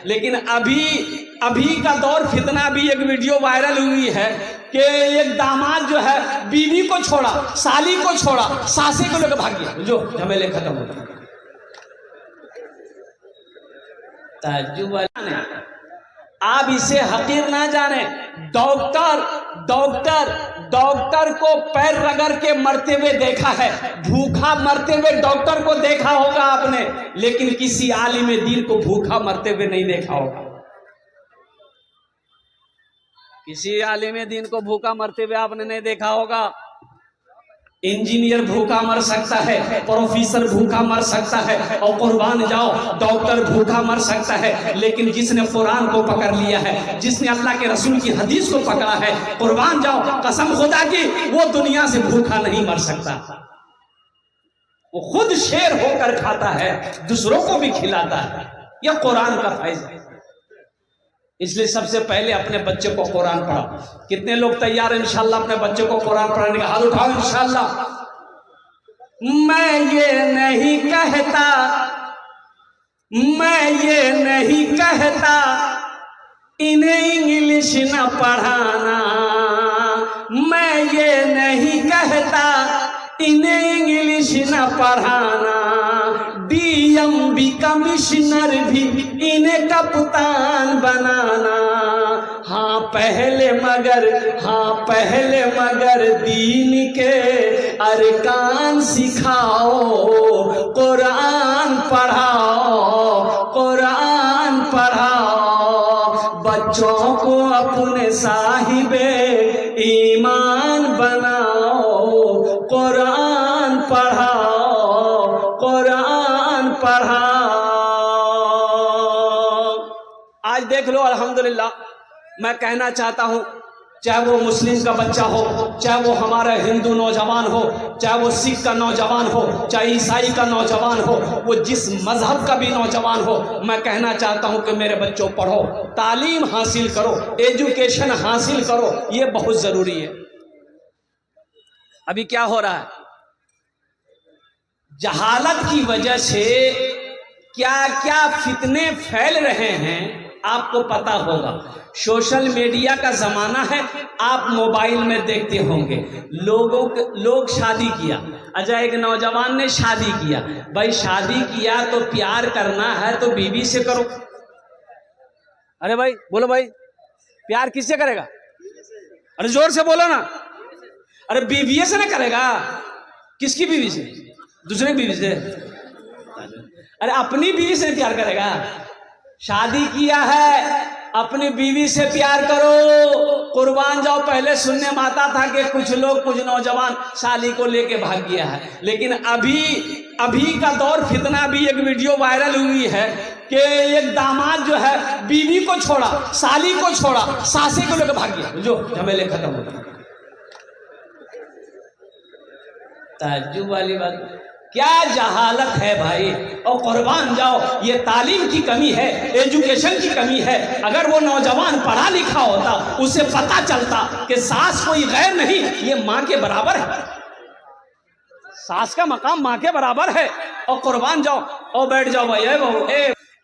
लेकिन अभी का दौर फितना भी एक वीडियो वायरल हुई है कि एक दामाद जो है बीवी को छोड़ा, साली को छोड़ा, सासे को लेकर भाग गया, जो झमेले खत्म हो गए। ताज्जुब वाला, आप इसे हकीर ना जाने। डॉक्टर को पैर रगड़ के मरते हुए देखा है, भूखा मरते हुए डॉक्टर को देखा होगा आपने, लेकिन किसी आलिम दीन को भूखा मरते हुए नहीं देखा होगा। किसी आलिम दीन को भूखा मरते हुए आपने नहीं देखा होगा। इंजीनियर भूखा मर सकता है, प्रोफेसर भूखा मर सकता है, और कुर्बान जाओ डॉक्टर भूखा मर सकता है, लेकिन जिसने कुरान को पकड़ लिया है, जिसने अल्लाह के रसूल की हदीस को पकड़ा है, कुर्बान जाओ कसम खुदा की, वो दुनिया से भूखा नहीं मर सकता। वो खुद शेर होकर खाता है, दूसरों को भी खिलाता है। यह कुरान का फैज़ है। इसलिए सबसे पहले अपने बच्चे को कुरान पढ़ाओ। कितने लोग तैयार हैं इंशाल्लाह अपने बच्चे को कुरान पढ़ाने का? हाथ उठाओ इंशाल्लाह। मैं ये नहीं कहता इन्हें इंग्लिश न पढ़ाना, मैं ये नहीं कहता इन्हें इंग्लिश न पढ़ाना, DMB कमिश्नर भी इन्हें कप्तान बनाना। हाँ पहले मगर दीन के अरकान सिखाओ, कुरान पढ़ाओ, बच्चों को अपने साहिबे ईमान बनाओ, कुरान पढ़ाओ। आज देख लो अल्हम्दुलिल्लाह, मैं कहना चाहता हूं, चाहे वो मुस्लिम का बच्चा हो, चाहे वो हमारा हिंदू नौजवान हो, चाहे वो सिख का नौजवान हो, चाहे ईसाई का नौजवान हो, वो जिस मजहब का भी नौजवान हो, मैं कहना चाहता हूं कि मेरे बच्चों पढ़ो, तालीम हासिल करो, एजुकेशन हासिल करो, ये बहुत जरूरी है। अभी क्या हो रहा है, जहालत की वजह से क्या क्या फितने फैल रहे हैं आपको पता होगा। सोशल मीडिया का जमाना है, आप मोबाइल में देखते होंगे। लोग शादी किया, अच्छा एक नौजवान ने शादी किया, भाई शादी किया तो प्यार करना है तो बीवी से करो। अरे भाई बोलो भाई, प्यार किससे करेगा? अरे जोर से बोलो ना। अरे बीवी से ना करेगा, किसकी बीवी से? दूसरे बीवी से। अरे अपनी बीवी से प्यार करेगा? शादी किया है, अपनी बीवी से प्यार करो, कुर्बान जाओ। पहले सुनने में आता था कि कुछ नौजवान साली को लेके भाग गया है, लेकिन अभी का दौर फितना भी एक वीडियो वायरल हुई है कि एक दामाद जो है बीवी को छोड़ा, साली को छोड़ा, सासे को लेकर भाग गया, जो झमेले खत्म हो गए। ताज्जुब वाली बात, क्या जहालत है भाई। और कुर्बान जाओ, ये तालीम की कमी है, एजुकेशन की कमी है। अगर वो नौजवान पढ़ा लिखा होता, उसे पता चलता कि सास कोई गैर नहीं, ये माँ के बराबर है, सास का मकाम माँ के बराबर है। और कुर्बान जाओ, और बैठ जाओ भाई।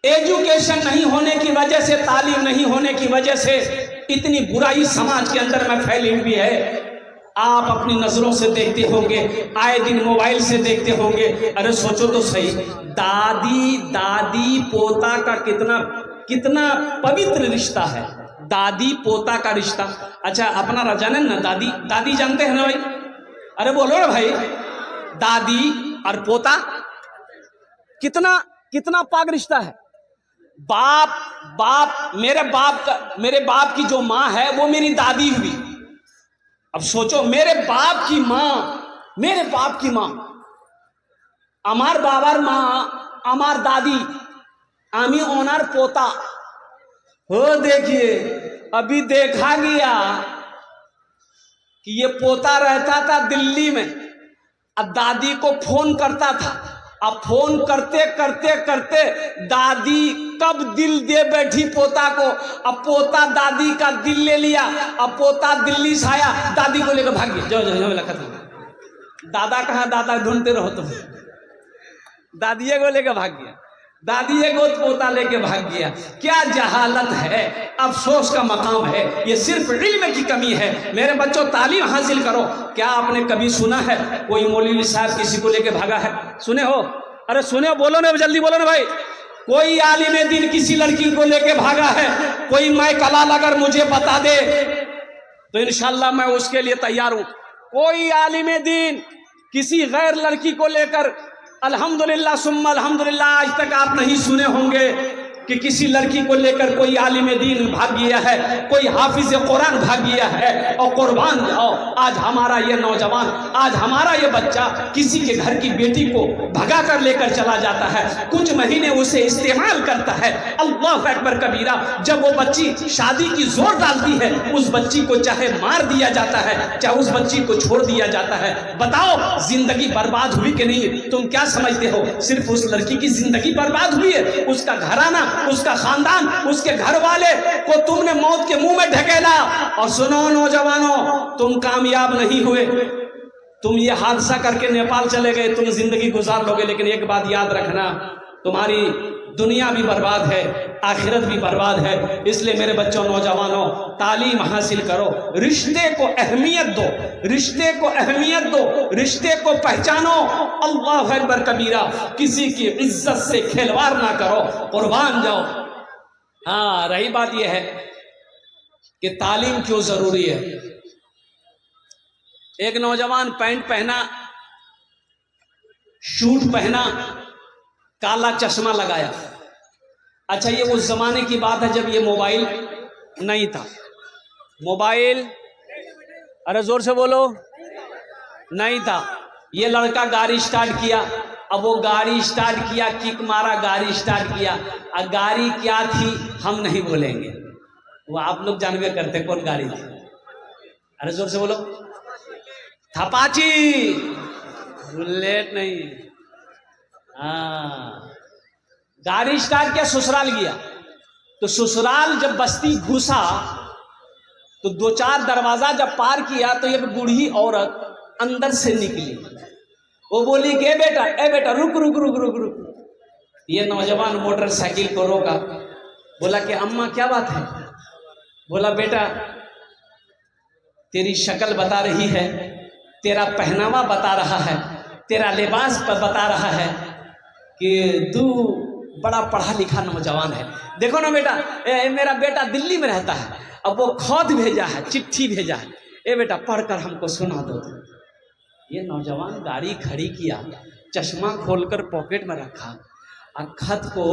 एजुकेशन नहीं होने की वजह से, तालीम नहीं होने की वजह से इतनी बुराई समाज के अंदर में फैली हुई है। आप अपनी नजरों से देखते होंगे, आए दिन मोबाइल से देखते होंगे। अरे सोचो तो सही, दादी पोता का कितना पवित्र रिश्ता है, दादी पोता का रिश्ता। अच्छा अपना रजानन ना, दादी जानते हैं ना भाई? अरे बोलो ना भाई, दादी और पोता कितना पाक रिश्ता है। बाप मेरे बाप की जो माँ है वो मेरी दादी हुई। अब सोचो, मेरे बाप की माँ अमार बाबार माँ, अमार दादी, आमी ओनार पोता हो। देखिए अभी देखा गया कि ये पोता रहता था दिल्ली में, अब दादी को फोन करता था। अब फोन करते करते दादी कब दिल दे बैठी पोता को। अब पोता दादी का दिल ले लिया। अब पोता दिल्ली से आया, दादी को लेकर भाग गया। जो खत्म। दादा कहाँ, दादा ढूंढते रहो तुम, दादिये को लेकर भाग गया। दादी एक गोद पोता लेके भाग गया। क्या जहालत है, अफसोस का मकाम है। ये सिर्फ इल्म की कमी है। मेरे बच्चों, तालीम हासिल करो। क्या आपने कभी सुना है कोई मौलवी साहब किसी को लेके भागा है? सुने हो? अरे सुने हो, बोलो ना, जल्दी बोलो ना भाई। कोई आलिम दीन किसी लड़की को लेके भागा है? कोई मैं कलाल अगर मुझे बता दे तो इंशाल्लाह मैं उसके लिए तैयार हूं। कोई आलिम दीन किसी गैर लड़की को लेकर, अल्हम्दुलिल्लाह सुम्मा अल्हम्दुलिल्लाह, आज तक आप नहीं सुने होंगे कि किसी लड़की को लेकर कोई आलिम दीन भाग गया है, कोई हाफिज कुरान भाग गया है। और कुर्बान जाओ, आज हमारा ये नौजवान, आज हमारा ये बच्चा किसी के घर की बेटी को भगा कर लेकर चला जाता है, कुछ महीने उसे इस्तेमाल करता है। अल्लाह अकबर कबीरा। जब वो बच्ची शादी की जोर डालती है, उस बच्ची को चाहे मार दिया जाता है, चाहे उस बच्ची को छोड़ दिया जाता है। बताओ, जिंदगी बर्बाद हुई कि नहीं? तुम क्या समझते हो सिर्फ उस लड़की की जिंदगी बर्बाद हुई है? उसका घराना, उसका खानदान, उसके घर वाले को तुमने मौत के मुंह में ढकेला। और सुनो नौजवानों, तुम कामयाब नहीं हुए। तुम ये हादसा करके नेपाल चले गए, तुम जिंदगी गुजार लोगे, लेकिन एक बात याद रखना, तुम्हारी दुनिया भी बर्बाद है, आखिरत भी बर्बाद है। इसलिए मेरे बच्चों, नौजवानों, तालीम हासिल करो, रिश्ते को अहमियत दो, रिश्ते को अहमियत दो, रिश्ते को पहचानो। अल्लाह अकबर कबीरा। किसी की इज्जत से खिलवाड़ ना करो, कुर्बान जाओ। हाँ, रही बात यह है कि तालीम क्यों जरूरी है। एक नौजवान पैंट पहना, शूट पहना, काला चश्मा लगाया। अच्छा, ये उस जमाने की बात है जब ये मोबाइल नहीं था। मोबाइल, अरे जोर से बोलो, नहीं था। ये लड़का गाड़ी स्टार्ट किया। अब वो गाड़ी स्टार्ट किया, किक मारा, गाड़ी स्टार्ट किया। अब गाड़ी क्या थी हम नहीं बोलेंगे, वो आप लोग जानवे करते कौन गाड़ी थी। अरे जोर से बोलो, अपाची, बुलेट नहीं। हाँ, गाड़ी स्टार्ट किया, ससुराल गया। तो ससुराल जब बस्ती घुसा तो 2-4 दरवाजा जब पार किया तो एक बूढ़ी औरत अंदर से निकली। वो बोली कि बेटा, ए बेटा, रुक रुक रुक रुक रुक। ये नौजवान मोटरसाइकिल को रोका, बोला कि अम्मा क्या बात है? बोला बेटा, तेरी शक्ल बता रही है, तेरा पहनावा बता रहा है, तेरा लिबास पर बता रहा है कि तू बड़ा पढ़ा लिखा नौजवान है। देखो ना बेटा, मेरा बेटा दिल्ली में रहता है, अब वो खत भेजा है, चिट्ठी भेजा है, ए बेटा पढ़कर हमको सुना दो। ये नौजवान गाड़ी खड़ी किया, चश्मा खोलकर पॉकेट में रखा और खत को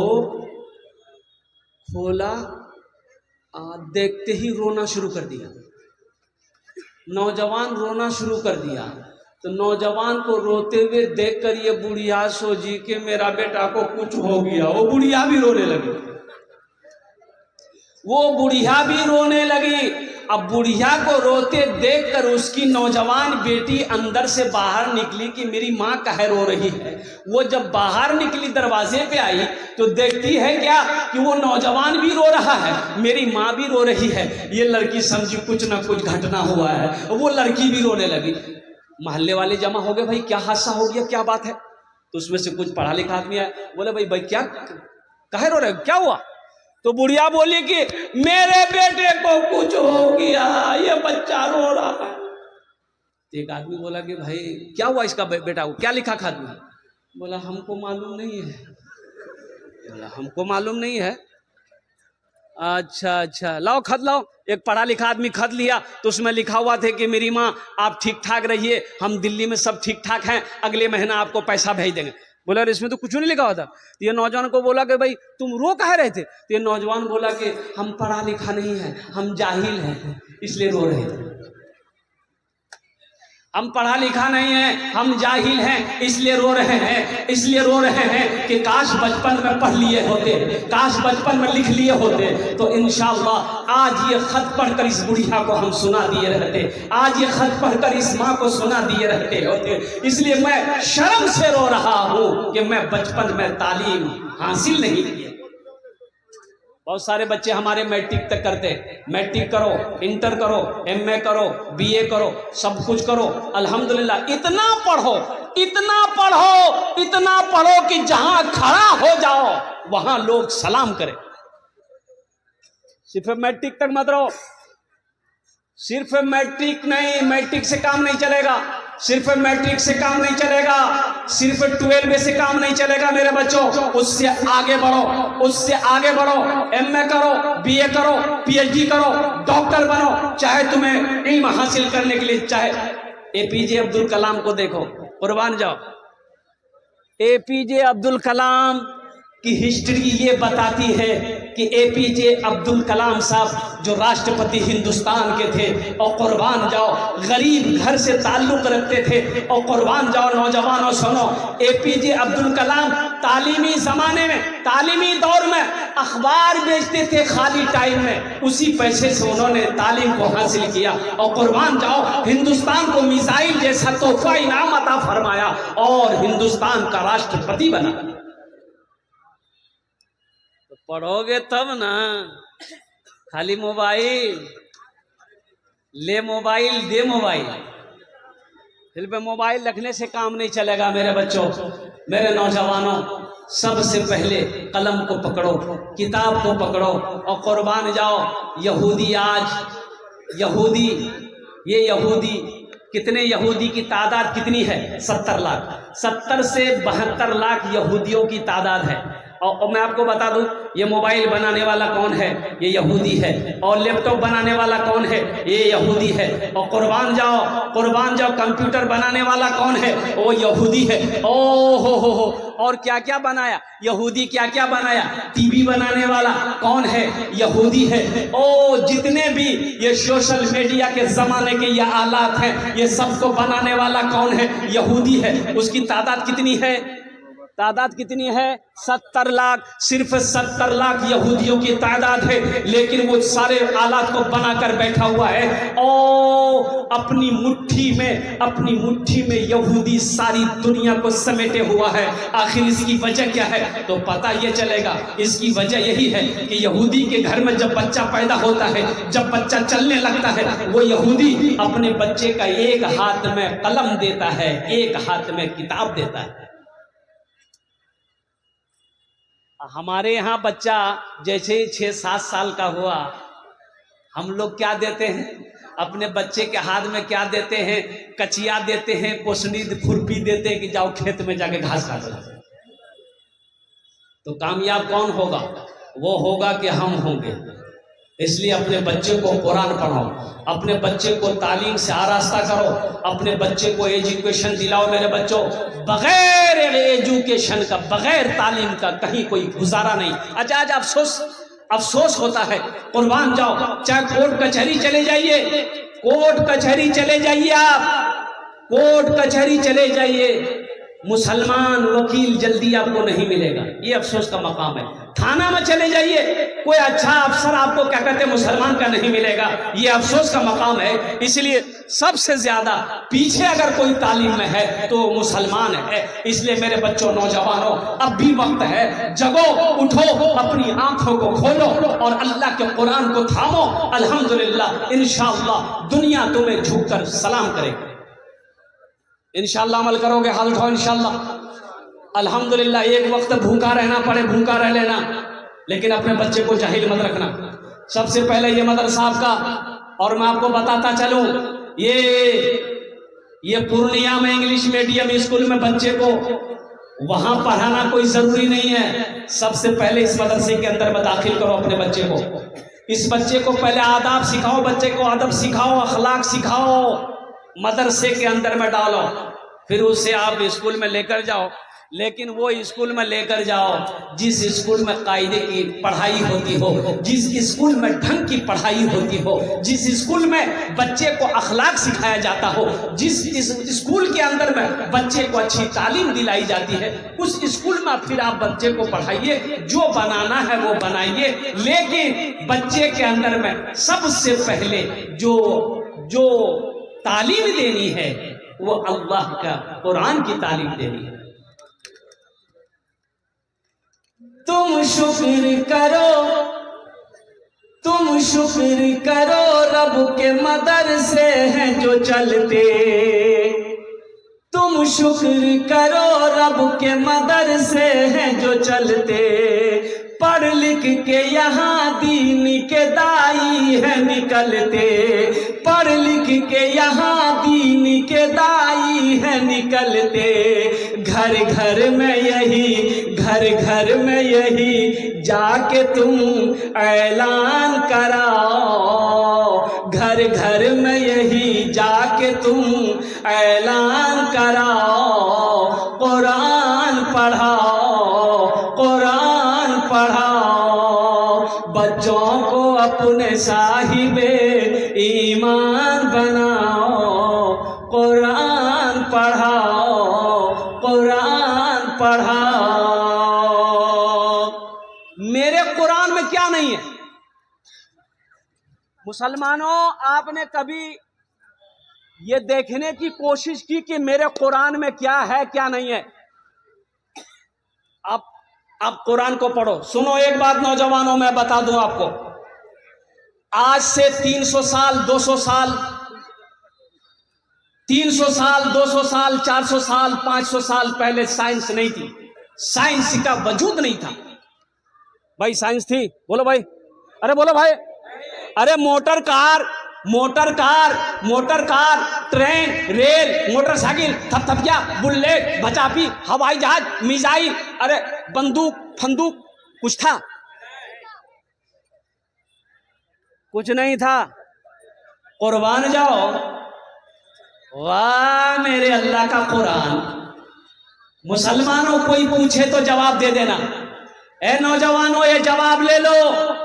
खोला, देखते ही रोना शुरू कर दिया। नौजवान रोना शुरू कर दिया। तो नौजवान को रोते हुए देखकर ये बुढ़िया सोची कि मेरा बेटा को कुछ हो गया। वो बुढ़िया भी रोने लगी, वो बुढ़िया भी रोने लगी। अब बुढ़िया को रोते देखकर उसकी नौजवान बेटी अंदर से बाहर निकली कि मेरी माँ काहे रो रही है। वो जब बाहर निकली, दरवाजे पे आई तो देखती है क्या कि वो नौजवान भी रो रहा है, मेरी माँ भी रो रही है। ये लड़की समझी कुछ ना कुछ घटना हुआ है, वो लड़की भी रोने लगी। मोहल्ले वाले जमा हो गए, भाई क्या हादसा हो गया, क्या बात है? तो उसमें से कुछ पढ़ा लिखा आदमी आया, बोले भाई क्या काहे रो रहे, क्या हुआ? तो बुढ़िया बोली कि मेरे बेटे को कुछ हो गया, ये बच्चा रो रहा है। तो एक आदमी बोला कि भाई क्या हुआ इसका बेटा को, क्या लिखा खाद में? बोला हमको मालूम नहीं है। बोला हमको मालूम नहीं है। अच्छा, लाओ खत लाओ। एक पढ़ा लिखा आदमी खत लिया तो उसमें लिखा हुआ था कि मेरी माँ आप ठीक ठाक रहिए, हम दिल्ली में सब ठीक ठाक हैं, अगले महीना आपको पैसा भेज देंगे। बोला इसमें तो कुछ नहीं लिखा हुआ था। तो ये नौजवान को बोला कि भाई तुम रो काहे रहे थे? तो ये नौजवान बोला कि हम पढ़ा लिखा नहीं है, हम जाहिल हैं, इसलिए रो रहे थे। हम पढ़ा लिखा नहीं है, हम जाहिल हैं, इसलिए रो रहे हैं, इसलिए रो रहे हैं कि काश बचपन में पढ़ लिए होते, काश बचपन में लिख लिए होते तो इंशाअल्लाह आज ये खत पढ़कर इस बुढ़िया को हम सुना दिए रहते, आज ये खत पढ़कर इस माँ को सुना दिए रहते होते। इसलिए मैं शर्म से रो रहा हूँ कि मैं बचपन में तालीम हासिल नहीं की। बहुत सारे बच्चे हमारे मैट्रिक तक करते हैं। मैट्रिक करो, इंटर करो, एमए करो, बीए करो, सब कुछ करो, अल्हम्दुलिल्लाह। इतना पढ़ो, इतना पढ़ो, इतना पढ़ो कि जहां खड़ा हो जाओ वहां लोग सलाम करें। सिर्फ मैट्रिक तक मत रहो। सिर्फ मैट्रिक नहीं, मैट्रिक से काम नहीं चलेगा। सिर्फ मैट्रिक से काम नहीं चलेगा। सिर्फ 12 से काम नहीं चलेगा मेरे बच्चों। उससे आगे बढ़ो, उससे आगे बढ़ो। एमए करो, बीए करो, पीएचडी करो, डॉक्टर बनो। चाहे तुम्हें इल्म हासिल करने के लिए, चाहे एपीजे अब्दुल कलाम को देखो, कुर्बान जाओ। एपीजे अब्दुल कलाम की हिस्ट्री ये बताती है कि एपीजे अब्दुल कलाम साहब जो राष्ट्रपति हिंदुस्तान के थे, और कुर्बान जाओ गरीब घर से ताल्लुक रखते थे। और कुर्बान जाओ नौजवानों सुनो, एपीजे अब्दुल कलाम तालीमी जमाने में, तालीमी दौर में अखबार बेचते थे खाली टाइम में। उसी पैसे से उन्होंने तालीम को हासिल किया। और कुर्बान जाओ हिंदुस्तान को मिसाइल जैसा तोहफा इनाम अता फरमाया और हिंदुस्तान का राष्ट्रपति बना। पढ़ोगे तब ना। खाली मोबाइल ले, मोबाइल दे, मोबाइल दिल पे मोबाइल रखने से काम नहीं चलेगा मेरे बच्चों, मेरे नौजवानों। सबसे पहले कलम को पकड़ो, किताब को पकड़ो और कुर्बान जाओ। यहूदी आज, यहूदी, ये यहूदी, कितने यहूदी की तादाद कितनी है? 70 लाख। 70 से 72 लाख यहूदियों की तादाद है। और मैं आपको बता दूं, ये मोबाइल बनाने वाला कौन है? ये यहूदी है। और लैपटॉप बनाने वाला कौन है? ये यहूदी है। और कुर्बान जाओ, कुर्बान जाओ, कंप्यूटर बनाने वाला कौन है? वो यहूदी है। ओ हो। और क्या क्या बनाया यहूदी, क्या क्या बनाया? टीवी बनाने वाला कौन है? यहूदी है। ओ जितने भी ये सोशल मीडिया के जमाने के ये आलात हैं, ये सबको बनाने वाला कौन है? यहूदी है। उसकी तादाद कितनी है? तादाद कितनी है? 70 लाख। सिर्फ 70 लाख यहूदियों की तादाद है, लेकिन वो सारे आलात को बनाकर बैठा हुआ है। और अपनी मुट्ठी में, अपनी मुट्ठी में यहूदी सारी दुनिया को समेटे हुआ है। आखिर इसकी वजह क्या है? तो पता ये चलेगा। इसकी वजह यही है कि यहूदी के घर में जब बच्चा पैदा होता है, जब बच्चा चलने लगता है, वो यहूदी अपने बच्चे का एक हाथ में कलम देता है, एक हाथ में किताब देता है। हमारे यहाँ बच्चा जैसे 6-7 साल का हुआ, हम लोग क्या देते हैं? अपने बच्चे के हाथ में क्या देते हैं? कचिया देते हैं, पोसनी खुरपी देते हैं कि जाओ खेत में जाके घास काटो। तो कामयाब कौन होगा? वो होगा कि हम होंगे। इसलिए अपने बच्चे को कुरान पढ़ाओ, अपने बच्चे को तालीम से आरास्ता करो, अपने बच्चे को एजुकेशन दिलाओ। मेरे बच्चों, बगैर एजुकेशन का, बगैर तालीम का कहीं कोई गुजारा नहीं। अच्छा आज अफसोस होता है। कुर्बान जाओ, चाहे कोर्ट कचहरी चले जाइए, कोर्ट कचहरी चले जाइए, आप कोर्ट कचहरी चले जाइए, मुसलमान वकील जल्दी आपको नहीं मिलेगा। ये अफसोस का मकाम है। थाना में चले जाइए, कोई अच्छा अफसर आपको क्या कहते हैं मुसलमान का नहीं मिलेगा। ये अफसोस का मकाम है। इसलिए सबसे ज्यादा पीछे अगर कोई तालीम में है तो मुसलमान है। इसलिए मेरे बच्चों, नौजवानों, अब भी वक्त है, जगो, उठो, अपनी आंखों को खोलो और अल्लाह के कुरान को थामो। अल्हम्दुलिल्लाह, इंशाअल्लाह दुनिया तुम्हें झुककर सलाम करेगी। इंशाअल्लाह अमल करोगे, हाथ उठाओ इंशाअल्लाह। अल्हम्दुलिल्लाह, एक वक्त भूखा रहना पड़े, भूखा रह लेना, लेकिन अपने बच्चे को जाहिल मत रखना। सबसे पहले ये मदरसा आपका, और मैं आपको बताता चलूं, ये पूर्णिया में इंग्लिश मीडियम स्कूल में बच्चे को वहां पढ़ाना कोई जरूरी नहीं है। सबसे पहले इस मदरसे के अंदर में दाखिल करो अपने बच्चे को। इस बच्चे को पहले आदाब सिखाओ, बच्चे को अदब सिखाओ, अखलाक सिखाओ, मदरसे के अंदर में डालो, फिर उसे आप स्कूल में लेकर जाओ। लेकिन वो स्कूल में लेकर जाओ जिस स्कूल में कायदे की पढ़ाई होती हो, जिस स्कूल में ढंग की पढ़ाई होती हो, जिस स्कूल में बच्चे को अखलाक सिखाया जाता हो, जिस स्कूल के अंदर में बच्चे को अच्छी तालीम दिलाई जाती है, उस स्कूल में फिर आप बच्चे को पढ़ाइए। जो बनाना है वो बनाइए, लेकिन बच्चे के अंदर में सबसे पहले जो तालीम देनी है वो अल्लाह का कुरान की तालीम देनी है। तुम शुक्र करो तुम शुक्र करो रब के मदरसे हैं जो चलते, तुम शुक्र करो रब के मदरसे हैं जो चलते, पढ़ लिख के यहाँ दीन के दाई है निकलते, पढ़ लिख के यहाँ दीन के दाई है निकलते, घर घर में यही, घर घर में यही जाके तुम ऐलान कराओ, घर घर में यही जाके तुम ऐलान कराओ, कुरान पढ़ाओ, कुरान पढ़ाओ, बच्चों को अपने साहिबे ईमान बनाओ, कुरान पढ़ाओ, कुरान पढ़ाओ। मेरे कुरान में क्या नहीं है? मुसलमानों, आपने कभी ये देखने की कोशिश की कि मेरे कुरान में क्या है क्या नहीं है? आप कुरान को पढ़ो। सुनो एक बात नौजवानों, मैं बता दूं आपको, आज से 300 साल 200 साल 300 साल 200 साल 400 साल 500 साल पहले साइंस नहीं थी, साइंस का वजूद नहीं था। भाई साइंस थी? बोलो भाई, अरे बोलो भाई। अरे motor car, motor car, motor car, train, rail, motorcycle, थपथपिया, बुलेट, बचापी, हवाई जहाज, मिसाइल, अरे बंदूक, फंदूक, कुछ था? कुछ नहीं था। कुर्बान जाओ, वाह मेरे अल्लाह का कुरान। मुसलमानों, कोई पूछे तो जवाब दे देना। ए नौजवानों, ये जवाब ले लो।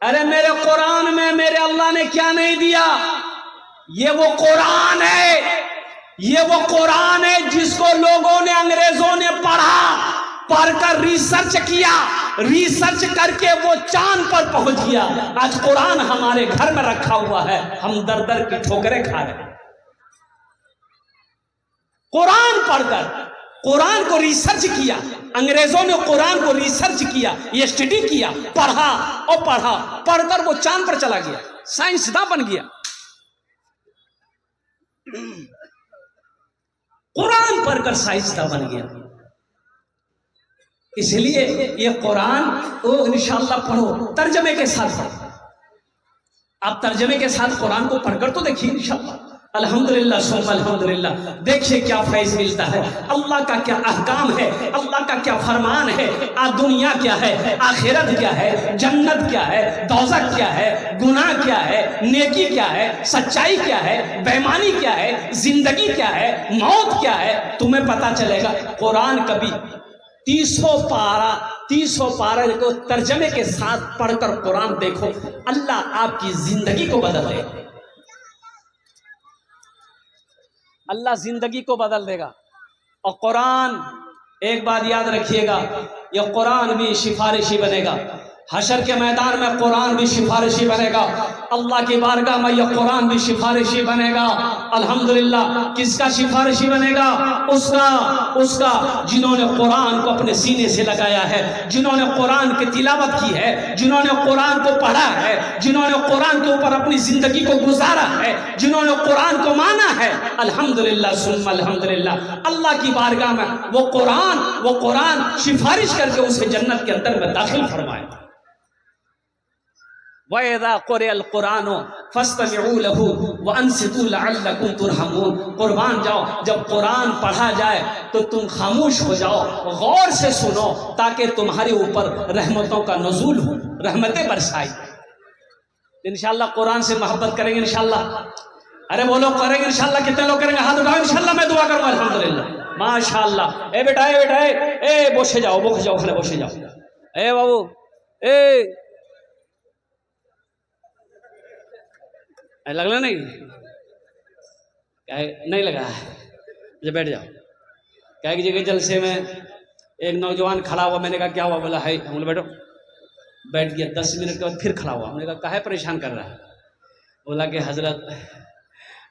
अरे मेरे कुरान में मेरे अल्लाह ने क्या नहीं दिया? ये वो कुरान है, ये वो कुरान है जिसको लोगों ने, अंग्रेजों ने पढ़ा, पढ़कर रिसर्च किया, रिसर्च करके वो चांद पर पहुंच गया। आज कुरान हमारे घर में रखा हुआ है, हम दर दर की ठोकरें खा रहे हैं। कुरान पढ़कर, कुरान को रिसर्च किया, अंग्रेजों ने कुरान को रिसर्च किया, ये स्टडी किया, पढ़ा और पढ़ा, पढ़कर वो चांद पर चला गया, साइंसदान बन गया। कुरान पढ़कर साइंसदान बन गया। इसलिए ये कुरान को इंशाअल्लाह पढ़ो, तर्जमे के साथ पढ़ो। आप तर्जमे के साथ कुरान को पढ़कर तो देखिए इंशाअल्लाह। अल्हम्दुलिल्लाह सुम्मा अल्हम्दुलिल्लाह। देखिए क्या फैज मिलता है, अल्लाह का क्या अहकाम है, अल्लाह का क्या फरमान है। दुनिया क्या है, आखिरत क्या है, जन्नत क्या है, दोज़ख क्या है, गुनाह क्या है, नेकी क्या है, सच्चाई क्या है, बेईमानी क्या है, जिंदगी क्या है, मौत क्या है, तुम्हें पता चलेगा। कुरान कभी 300 पारा को तर्जमे के साथ पढ़कर कुरान देखो, अल्लाह आपकी जिंदगी को बदल देगा, अल्लाह जिंदगी को बदल देगा। और कुरान, एक बात याद रखिएगा, यह कुरान भी सिफारिशी बनेगा। हशर के मैदान में कुरान भी सिफारिशी बनेगा, अल्लाह की बारगाह में यह कुरान भी सिफारिशी बनेगा। अल्हम्दुलिल्लाह। किसका सिफारिशी बनेगा? उसका जिन्होंने कुरान को अपने सीने से लगाया है, जिन्होंने कुरान की तिलावत की है, जिन्होंने कुरान को पढ़ा है, जिन्होंने कुरान के ऊपर अपनी जिंदगी को गुजारा है, जिन्होंने कुरान को माना है। अल्हम्दुलिल्लाह सुम्मा अल्हम्दुलिल्लाह। अल्लाह की बारगाह में वो कुरान सिफारिश करके उसे जन्नत के अंदर में दाखिल फरमाए। वइज़ा क़ुरिअल क़ुरानु फ़स्तमिऊ लहू व अंसितू लअल्लकुम तुरहमून। कुर्बान जाओ, जब कुरान पढ़ा जाए तो तुम खामोश हो जाओ, गौर से सुनो, ताकि तुम्हारे ऊपर रहमतों का नुज़ूल हो, रहमतें बरसाई। इंशाअल्लाह कुरान से मोहब्बत करेंगे इंशाअल्लाह। अरे बोलो करेंगे इंशाअल्लाह। कितने लोग करेंगे? हाथ उठाओ इंशाअल्लाह। मैं दुआ करूंगा अल्हम्दुलिल्लाह माशाअल्लाह। ए बेटा, ए बेटा, ए बसे जाओ, खाने बसे जाओ। ए बाबू, ए लगला नहीं? नहीं लगा? जब बैठ जाओ। क्या की जगह जलसे में एक नौजवान खड़ा हुआ, मैंने कहा क्या हुआ? बोला है। हम बोले बैठो। बैठ गया। 10 मिनट के बाद फिर खड़ा हुआ। हमने कहा काहे परेशान कर रहा है? बोला कि हजरत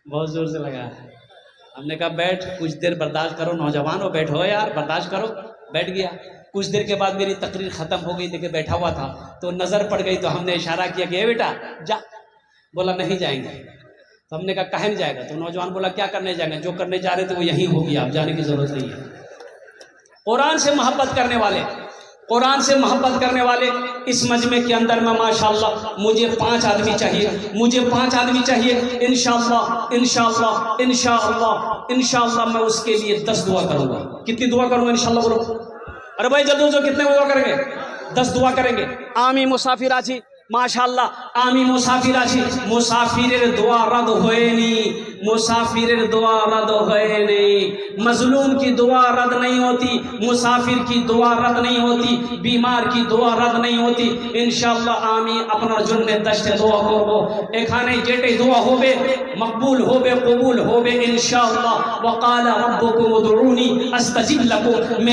बहुत जोर से लगा। हमने कहा बैठ, कुछ देर बर्दाश्त करो, नौजवान हो, बैठो यार, बर्दाश्त करो। बैठ गया। कुछ देर के बाद मेरी तकरीर ख़त्म हो गई, लेके बैठा हुआ था तो नज़र पड़ गई, तो हमने इशारा किया कि ए बेटा जा। बोला नहीं जाएंगे। तो हमने कहा काहे नहीं जाएगा? तो नौजवान बोला क्या करने जाएंगे, जो करने जा रहे थे वो यहीं हो गया, आप जाने की ज़रूरत नहीं है। कुरान से मोहब्बत करने वाले, कुरान से मोहब्बत करने वाले इस मजमे के अंदर में माशाअल्लाह मुझे 5 आदमी चाहिए, मुझे 5 आदमी चाहिए। इंशाअल्लाह इंशाअल्लाह इंशाअल्लाह इंशाअल्लाह मैं उसके लिए 10 दुआ करूँगा। कितनी दुआ करूँगा इंशाअल्लाह बोलो? अरे भाई जल्दी जो कितने दुआ करेंगे? 10 दुआ करेंगे। आमी मुसाफिर आछी माशाअल्लाह, आमी मुसाफिर आछी, मुसाफिरेर दुआ रद्द होएनी, मुसाफिरेर दुआ रद्द होएनी। मजलूम की दुआ रद्द नहीं होती, मुसाफिर की दुआ रद्द नहीं होती, बीमार की दुआ रद्द नहीं होती। इंशाअल्लाह आमी अपना जुन्ने दस्ते दुआ करबो, एखाने जेटे दुआ होबे मकबूल होबे कबूल होबे इंशाअल्लाह। वक़ाल रब्बुकुम उदऊनी अस्तजिब लकुम।